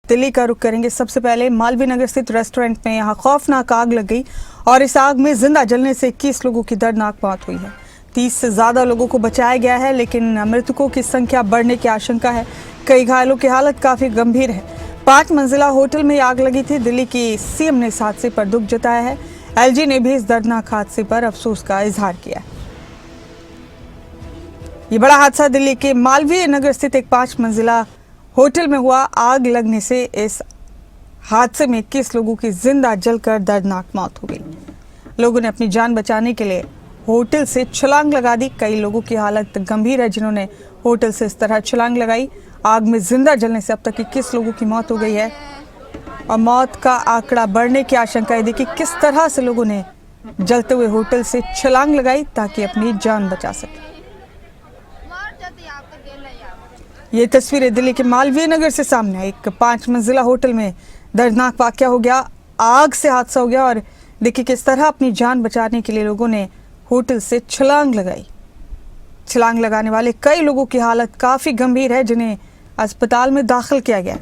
दिल्ली का रुख करेंगे। सबसे पहले मालवीय नगर स्थित रेस्टोरेंट में यहाँ खौफनाक आग लग गई और इस आग में जिंदा जलने से 21 लोगों की दर्दनाक मौत हुई है। 30 से ज्यादा लोगों को बचाया गया है, लेकिन मृतकों की संख्या बढ़ने की आशंका है। कई घायलों की हालत काफी गंभीर है। 5 मंजिला होटल में आग लगी थी। दिल्ली की सीएम ने इस हादसे पर दुख जताया है। एलजी ने भी इस दर्दनाक हादसे पर अफसोस का इजहार किया है। ये बड़ा हादसा दिल्ली के मालवीय नगर स्थित एक 5 मंजिला होटल में हुआ। आग लगने से इस हादसे में 21 लोगों की जिंदा जलकर दर्दनाक मौत हो गई। लोगों ने अपनी जान बचाने के लिए होटल से छलांग लगा दी। कई लोगों की हालत गंभीर है, जिन्होंने होटल से इस तरह छलांग लगाई। आग में जिंदा जलने से अब तक 21 लोगों की मौत हो गई है और मौत का आंकड़ा बढ़ने की आशंका है। देखिए किस तरह से लोगों ने जलते हुए होटल से छलांग लगाई ताकि अपनी जान बचा सके। ये तस्वीरें दिल्ली के मालवीय नगर से सामने आई। एक 5 मंजिला होटल में दर्दनाक वाकया हो गया, आग से हादसा हो गया और देखिए किस तरह अपनी जान बचाने के लिए लोगों ने होटल से छलांग लगाई। छलांग लगाने वाले कई लोगों की हालत काफी गंभीर है, जिन्हें अस्पताल में दाखिल किया गया।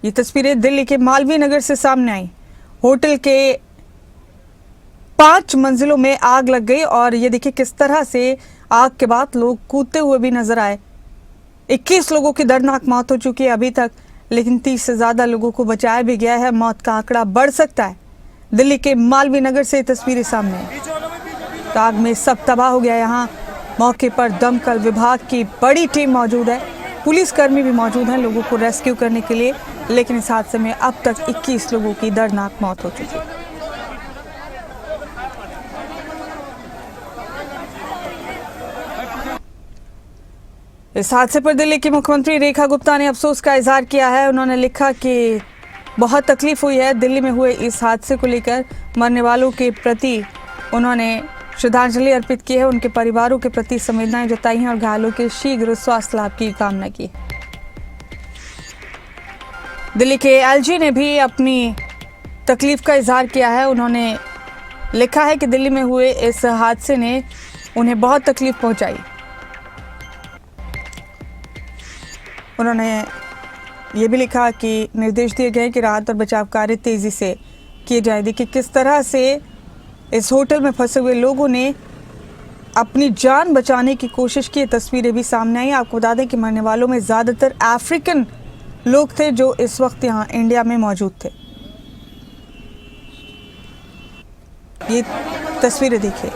ये तस्वीरें दिल्ली के मालवीय नगर से सामने आई। होटल के 5 मंजिलों में आग लग गई और ये देखिए किस तरह से आग के बाद लोग कूदते हुए भी नजर आए। 21 लोगों की दर्दनाक मौत हो चुकी है अभी तक, लेकिन 30 से ज्यादा लोगों को बचाया भी गया है। मौत का आंकड़ा बढ़ सकता है। दिल्ली के मालवीय नगर से तस्वीरें सामने आई। आग में सब तबाह हो गया। यहाँ मौके पर दमकल विभाग की बड़ी टीम मौजूद है, पुलिसकर्मी भी मौजूद हैं लोगों को रेस्क्यू करने के लिए, लेकिन इस हादसे में अब तक 21 लोगों की दर्दनाक मौत हो चुकी है। इस हादसे पर दिल्ली की मुख्यमंत्री रेखा गुप्ता ने अफसोस का इजहार किया है। उन्होंने लिखा कि बहुत तकलीफ हुई है। दिल्ली में हुए इस हादसे को लेकर मरने वालों के प्रति उन्होंने श्रद्धांजलि अर्पित की है, उनके परिवारों के प्रति संवेदनाएं जताई हैं और घायलों के शीघ्र स्वास्थ्य लाभ की कामना की। दिल्ली के एलजी ने भी अपनी तकलीफ का इजहार किया है। उन्होंने लिखा है कि दिल्ली में हुए इस हादसे ने उन्हें बहुत तकलीफ पहुंचाई। उन्होंने ये भी लिखा कि निर्देश दिए गए कि राहत और बचाव कार्य तेजी से किए जाए। देखिए किस तरह से इस होटल में फंसे हुए लोगों ने अपनी जान बचाने की कोशिश की। तस्वीरें भी सामने आई। आपको बता दें कि मरने वालों में ज्यादातर अफ्रीकन लोग थे जो इस वक्त यहाँ इंडिया में मौजूद थे। ये तस्वीरें देखिए,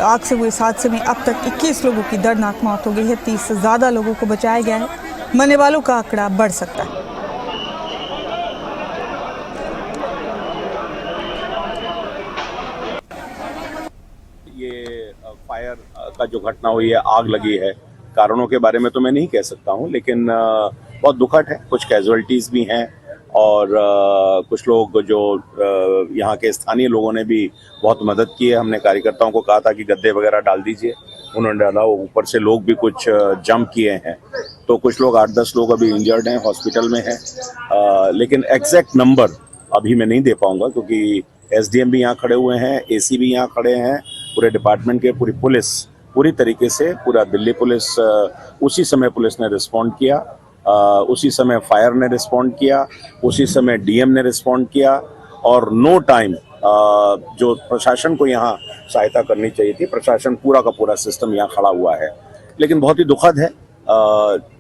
आग से हुए इस हादसे में अब तक 21 लोगों की दर्दनाक मौत हो गई है। 30 से ज्यादा लोगों को बचाया गया है। मरने वालों का आंकड़ा बढ़ सकता है। ये फायर का जो घटना हुई है, आग लगी है, कारणों के बारे में तो मैं नहीं कह सकता हूं, लेकिन बहुत दुखद है। कुछ कैजुअलिटीज भी हैं और कुछ लोग जो यहाँ के स्थानीय लोगों ने भी बहुत मदद की है। हमने कार्यकर्ताओं को कहा था कि गद्दे वगैरह डाल दीजिए, उन्होंने डाला। ऊपर से लोग भी कुछ जंप किए हैं, तो कुछ लोग 8-10 लोग अभी इंजर्ड हैं, हॉस्पिटल में हैं। लेकिन एग्जैक्ट नंबर अभी मैं नहीं दे पाऊंगा, क्योंकि एसडीएम भी यहाँ खड़े हुए हैं, एसी भी यहाँ खड़े हैं, पूरे डिपार्टमेंट के, पूरी पुलिस पूरी तरीके से, पूरा दिल्ली पुलिस उसी समय पुलिस ने रिस्पॉन्ड किया, उसी समय फायर ने रिस्पॉन्ड किया, उसी समय डीएम ने रिस्पॉन्ड किया और नो टाइम जो प्रशासन को यहाँ सहायता करनी चाहिए थी, प्रशासन पूरा का पूरा सिस्टम यहाँ खड़ा हुआ है। लेकिन बहुत ही दुखद है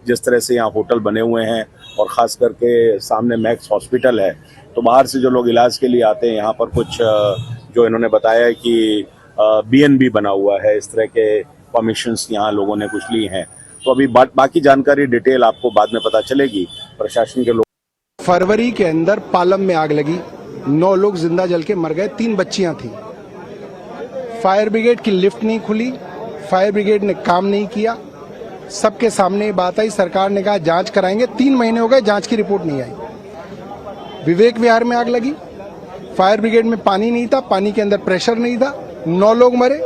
जिस तरह से यहाँ होटल बने हुए हैं और ख़ास करके सामने मैक्स हॉस्पिटल है, तो बाहर से जो लोग इलाज के लिए आते हैं यहाँ पर, कुछ जो इन्होंने बताया कि बीएनबी बना हुआ है, इस तरह के परमिशंस यहाँ लोगों ने कुछ ली हैं। तो अभी बाकी जानकारी डिटेल आपको बाद में पता चलेगी। प्रशासन के लोग फरवरी के अंदर पालम में आग लगी, 9 लोग जिंदा जल के मर गए, 3 बच्चियां थी। फायर ब्रिगेड की लिफ्ट नहीं खुली, फायर ब्रिगेड ने काम नहीं किया। सबके सामने बात आई, सरकार ने कहा जांच कराएंगे। 3 महीने हो गए, जांच की रिपोर्ट नहीं आई। विवेक विहार में आग लगी, फायर ब्रिगेड में पानी नहीं था, पानी के अंदर प्रेशर नहीं था, 9 लोग मरे,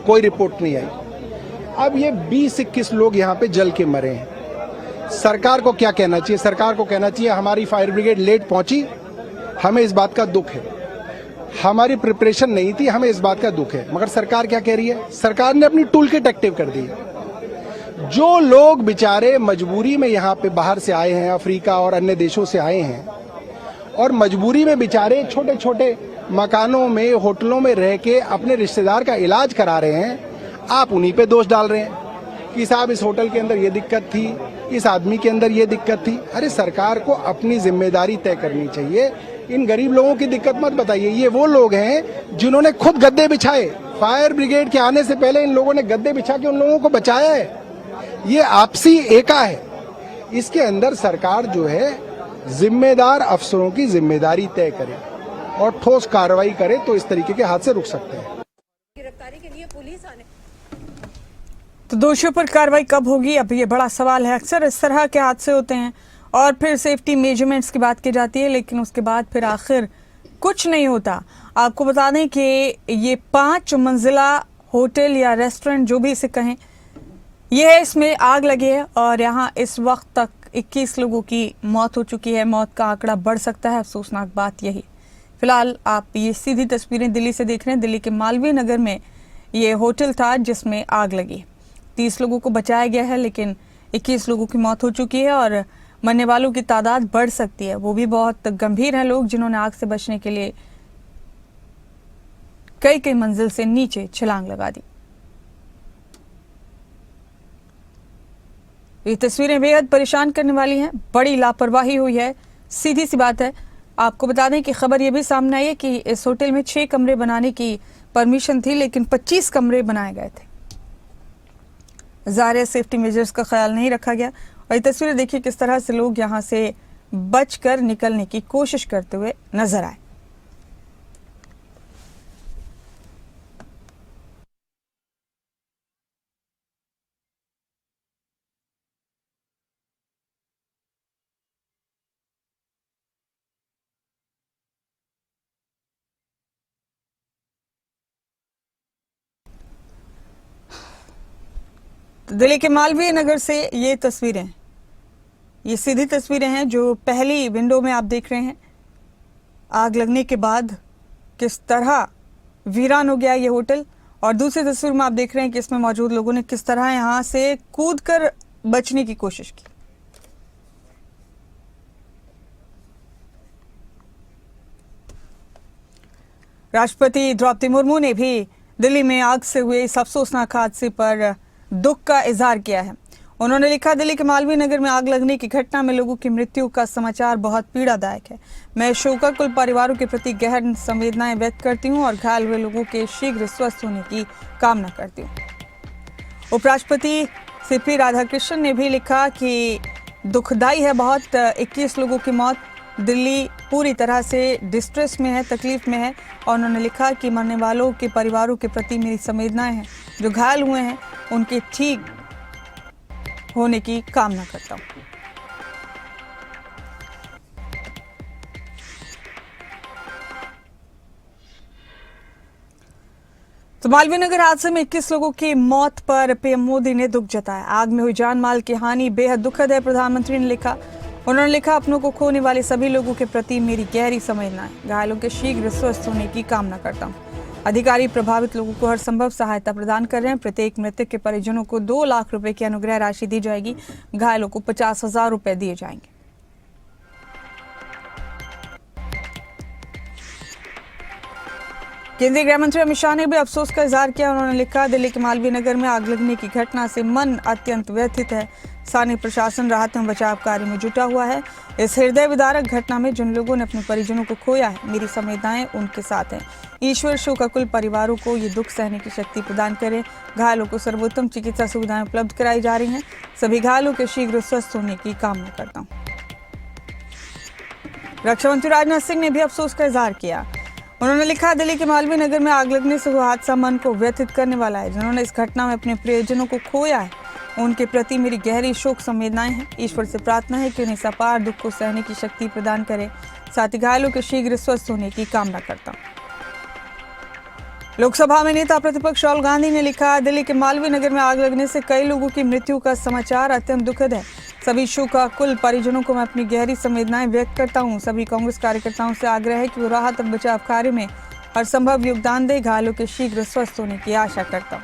कोई रिपोर्ट नहीं आई। अब ये 20-21 लोग यहाँ पे जल के मरे हैं। सरकार को क्या कहना चाहिए? सरकार को कहना चाहिए हमारी फायर ब्रिगेड लेट पहुंची, हमें इस बात का दुख है, हमारी प्रिपरेशन नहीं थी, हमें इस बात का दुख है। मगर सरकार क्या कह रही है? सरकार ने अपनी टूल किट एक्टिव कर दी है। जो लोग बेचारे मजबूरी में यहाँ पे बाहर से आए हैं, अफ्रीका और अन्य देशों से आए हैं, और मजबूरी में बेचारे छोटे छोटे मकानों में, होटलों में रह के अपने रिश्तेदार का इलाज करा रहे हैं, आप उन्हीं पे दोष डाल रहे हैं कि साहब इस होटल के अंदर ये दिक्कत थी, इस आदमी के अंदर ये दिक्कत थी। अरे सरकार को अपनी जिम्मेदारी तय करनी चाहिए। इन गरीब लोगों की दिक्कत मत बताइए। ये वो लोग हैं जिन्होंने खुद गद्दे बिछाए। फायर ब्रिगेड के आने से पहले इन लोगों ने गद्दे बिछा के उन लोगों को बचाया है। ये आपसी एका है। इसके अंदर सरकार जो है जिम्मेदार अफसरों की जिम्मेदारी तय करे और ठोस कार्रवाई करे तो इस तरीके के हादसे रुक सकते हैं। गिरफ्तारी के लिए पुलिस आने तो दोषियों पर कार्रवाई कब होगी, अब ये बड़ा सवाल है। अक्सर इस तरह के हादसे होते हैं और फिर सेफ्टी मेजरमेंट्स की बात की जाती है, लेकिन उसके बाद फिर आखिर कुछ नहीं होता। आपको बता दें कि ये 5 मंजिला होटल या रेस्टोरेंट जो भी इसे कहें, यह है, इसमें आग लगी है और यहाँ इस वक्त तक 21 लोगों की मौत हो चुकी है। मौत का आंकड़ा बढ़ सकता है। अफसोसनाक बात यही। फिलहाल आप ये सीधी तस्वीरें दिल्ली से देख रहे हैं। दिल्ली के मालवीय नगर में ये होटल था जिसमें आग लगी। 30 लोगों को बचाया गया है, लेकिन 21 लोगों की मौत हो चुकी है और मरने वालों की तादाद बढ़ सकती है। वो भी बहुत गंभीर हैं लोग जिन्होंने आग से बचने के लिए कई मंजिल से नीचे छलांग लगा दी। ये तस्वीरें बेहद परेशान करने वाली हैं। बड़ी लापरवाही हुई है, सीधी सी बात है। आपको बता दें कि खबर यह भी सामने आई है कि इस होटल में 6 कमरे बनाने की परमिशन थी, लेकिन 25 कमरे बनाए गए थे। ज़ाहिर सेफ्टी मेजर्स का ख्याल नहीं रखा गया। और ये तस्वीरें देखिए किस तरह से लोग यहाँ से बचकर निकलने की कोशिश करते हुए नजर आए। दिल्ली के मालवीय नगर से ये तस्वीरें, ये सीधी तस्वीरें हैं जो पहली विंडो में आप देख रहे हैं। आग लगने के बाद किस तरह वीरान हो गया ये होटल, और दूसरी तस्वीर में आप देख रहे हैं कि इसमें मौजूद लोगों ने किस तरह यहां से कूदकर बचने की कोशिश की। राष्ट्रपति द्रौपदी मुर्मू ने भी दिल्ली में आग से हुए इस अफसोसनाक हादसे पर दुख का इजहार किया है। उन्होंने लिखा, दिल्ली के मालवीय नगर में आग लगने की घटना में लोगों की मृत्यु का समाचार बहुत पीड़ादायक है। मैं शोकाकुल परिवारों के प्रति गहन संवेदनाएं व्यक्त करती हूं और घायल हुए लोगों के शीघ्र स्वस्थ होने की कामना करती हूं। उपराष्ट्रपति सीपी राधाकृष्णन ने भी लिखा कि दुखदाई है बहुत, 21 लोगों की मौत। दिल्ली पूरी तरह से डिस्ट्रेस में है, तकलीफ में है। और उन्होंने लिखा कि मरने वालों के परिवारों के प्रति मेरी संवेदनाएं हैं। जो घायल हुए हैं उनके ठीक होने की कामना करता हूं। तो मालवीय नगर हादसे में 21 लोगों की मौत पर पीएम मोदी ने दुख जताया। आग में हुई जान माल की हानि बेहद दुखद है, प्रधानमंत्री ने लिखा। उन्होंने लिखा, अपनों को खोने वाले सभी लोगों के प्रति मेरी गहरी संवेदनाएं, घायलों के शीघ्र स्वस्थ होने की कामना करता हूं। अधिकारी प्रभावित लोगों को हर संभव सहायता प्रदान कर रहे हैं। प्रत्येक मृतक के परिजनों को 2 लाख रुपए की अनुग्रह राशि दी जाएगी। घायलों को 50,000 रुपए दिए जाएंगे। केंद्रीय गृह मंत्री अमित शाह ने भी अफसोस का इजहार किया। उन्होंने लिखा, दिल्ली के मालवीय नगर में आग लगने की घटना से मन अत्यंत व्यथित है। स्थानीय प्रशासन राहत एवं बचाव कार्य में जुटा हुआ है। इस हृदय विदारक घटना में जिन लोगों ने अपने परिजनों को खोया है, मेरी संवेदनाएं उनके साथ हैं। ईश्वर शोकाकुल परिवारों को ये दुख सहने की शक्ति प्रदान करे। घायलों को सर्वोत्तम चिकित्सा सुविधाएं उपलब्ध कराई जा रही हैं। सभी घायलों के शीघ्र स्वस्थ होने की कामना करता हूँ। रक्षा मंत्री राजनाथ सिंह ने भी अफसोस का इजहार किया। उन्होंने लिखा, दिल्ली के मालवीय नगर में आग लगने से हुआ हादसा मन को व्यथित करने वाला है। जिन्होंने इस घटना में अपने प्रियजनों को खोया है, उनके प्रति मेरी गहरी शोक संवेदनाएं हैं। ईश्वर से प्रार्थना है कि उन्हें इस अपार दुख को सहने की शक्ति प्रदान करे। साथ ही घायलों के शीघ्र स्वस्थ होने की कामना करता हूँ। लोकसभा में नेता प्रतिपक्ष राहुल गांधी ने लिखा, दिल्ली के मालवीय नगर में आग लगने से कई लोगों की मृत्यु का समाचार अत्यंत दुखद है। सभी शोकाकुल परिजनों को मैं अपनी गहरी संवेदनाएं व्यक्त करता हूं। सभी कांग्रेस कार्यकर्ताओं से आग्रह है कि वो राहत और बचाव कार्य में हर संभव योगदान दे। घायलों के शीघ्र स्वस्थ होने की आशा करता हूं।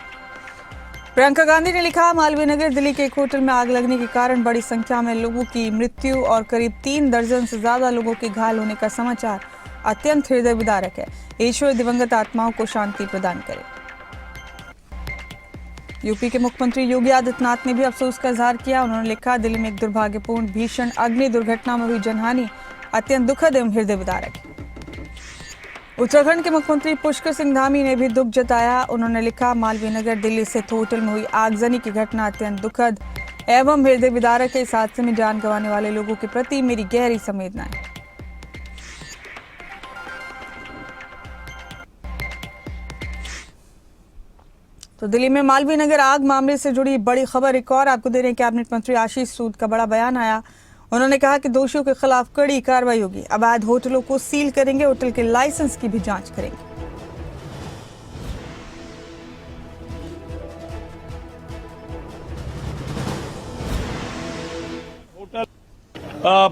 प्रियंका गांधी ने लिखा, मालवीय नगर दिल्ली के एक होटल में आग लगने के कारण बड़ी संख्या में लोगों की मृत्यु और करीब 3 दर्जन से ज्यादा लोगों के घायल होने का समाचार अत्यंत हृदय विदारक है। ईश्वर दिवंगत आत्माओं को शांति प्रदान करे। यूपी के मुख्यमंत्री योगी आदित्यनाथ ने भी अफसोस का इजहार किया। उन्होंने लिखा, दिल्ली में एक दुर्भाग्यपूर्ण भीषण अग्नि दुर्घटना में हुई जनहानि अत्यंत दुखद एवं हृदय विदारक है। उत्तराखंड के मुख्यमंत्री पुष्कर सिंह धामी ने भी दुख जताया। उन्होंने लिखा, मालवीय नगर दिल्ली स्थित होटल में हुई आगजनी की घटना अत्यंत दुखद एवं हृदय विदारक है। इस हादसे में जान गंवाने वाले लोगों के प्रति मेरी गहरी संवेदनाएं। तो दिल्ली में मालवीय नगर आग मामले से जुड़ी बड़ी खबर एक और आपको दे रहे हैं। कैबिनेट मंत्री आशीष सूद का बड़ा बयान आया। उन्होंने कहा कि दोषियों के खिलाफ कड़ी कार्रवाई होगी। अवैध होटलों को सील करेंगे, होटल के लाइसेंस की भी जांच करेंगे।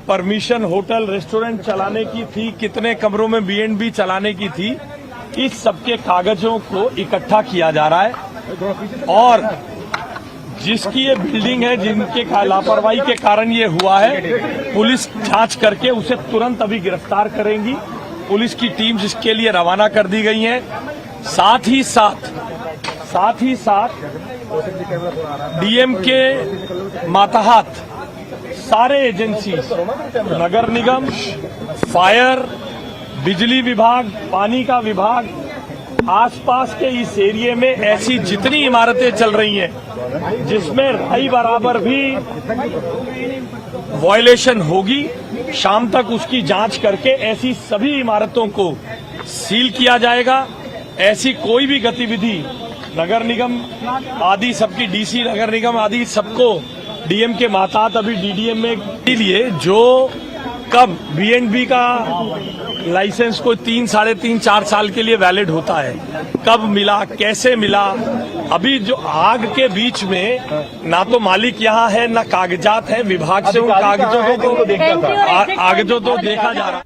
परमिशन होटल रेस्टोरेंट चलाने की थी, कितने कमरों में B&B चलाने की थी, इस सबके कागजों को इकट्ठा किया जा रहा है और जिसकी ये बिल्डिंग है, जिनके लापरवाही के कारण ये हुआ है, पुलिस जांच करके उसे तुरंत अभी गिरफ्तार करेंगी। पुलिस की टीम इसके लिए रवाना कर दी गई है। साथ ही साथ डीएम के मातहत सारे एजेंसी, नगर निगम, फायर, बिजली विभाग, पानी का विभाग, आसपास के इस एरिया में ऐसी जितनी इमारतें चल रही हैं जिसमें राई बराबर भी वायलेशन होगी, शाम तक उसकी जांच करके ऐसी सभी इमारतों को सील किया जाएगा। ऐसी कोई भी गतिविधि नगर निगम आदि सबकी डीसी नगर निगम आदि सबको डीएम के मातहत अभी डीडीएम में के लिए जो कब B&B का लाइसेंस को 3, साढ़े 3, 4 साल के लिए वैलिड होता है, कब मिला, कैसे मिला, अभी जो आग के बीच में ना तो मालिक यहाँ है ना कागजात है, विभाग से उन कागजों को देखा जा रहा है।